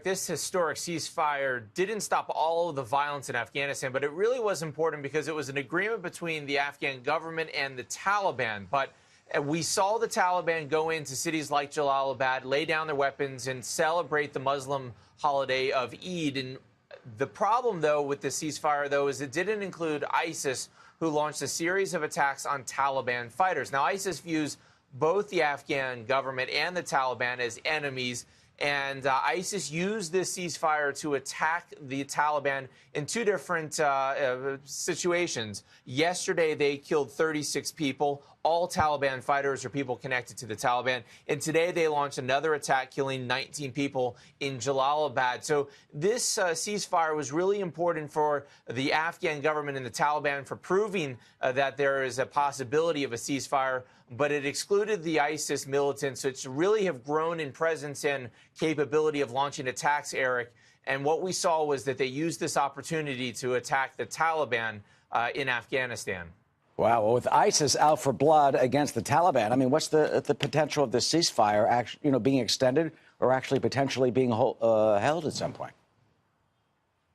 This historic ceasefire didn't stop all of the violence in Afghanistan, but it really was important because it was an agreement between the Afghan government and the Taliban. But we saw the Taliban go into cities like Jalalabad, lay down their weapons, and celebrate the Muslim holiday of Eid. And the problem, though, with the ceasefire, though, is it didn't include ISIS, who launched a series of attacks on Taliban fighters. Now, ISIS views both the Afghan government and the Taliban as enemies. And ISIS used this ceasefire to attack the Taliban in two different situations. Yesterday, they killed 36 people, all Taliban fighters or people connected to the Taliban. And today, they launched another attack, killing 19 people in Jalalabad. So this ceasefire was really important for the Afghan government and the Taliban for proving that there is a possibility of a ceasefire, but it excluded the ISIS militants, which really have grown in presence and capability of launching attacks, Eric. And what we saw was that they used this opportunity to attack the Taliban in Afghanistan. Wow. Well, with ISIS out for blood against the Taliban, I mean, what's the potential of the ceasefire actually, being extended or actually potentially being held at some point?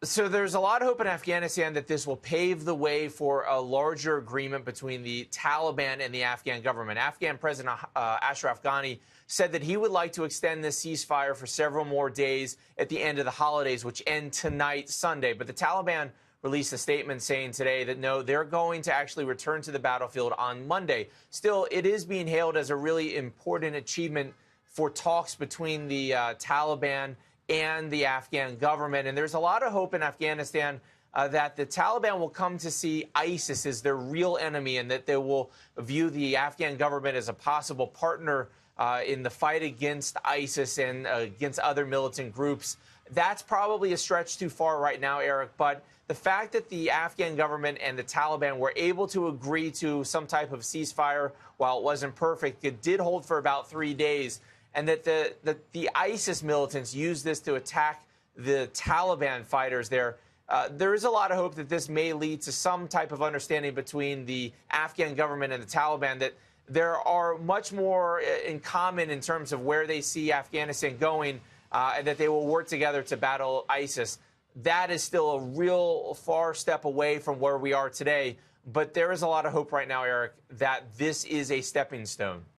So there's a lot of hope in Afghanistan that this will pave the way for a larger agreement between the Taliban and the Afghan government. Afghan President Ashraf Ghani said that he would like to extend this ceasefire for several more days at the end of the holidays, which end tonight, Sunday. But the Taliban released a statement saying today that, no, they're going to actually return to the battlefield on Monday. Still, it is being hailed as a really important achievement for talks between the Taliban and the Afghan government. And there's a lot of hope in Afghanistan that the Taliban will come to see ISIS as their real enemy and that they will view the Afghan government as a possible partner in the fight against ISIS and against other militant groups. That's probably a stretch too far right now, Eric, but the fact that the Afghan government and the Taliban were able to agree to some type of ceasefire, while it wasn't perfect, it did hold for about 3 days, and that the ISIS militants used this to attack the Taliban fighters there. There is a lot of hope that this may lead to some type of understanding between the Afghan government and the Taliban, that there are much more in common in terms of where they see Afghanistan going, and that they will work together to battle ISIS. That is still a real far step away from where we are today. But there is a lot of hope right now, Eric, that this is a stepping stone.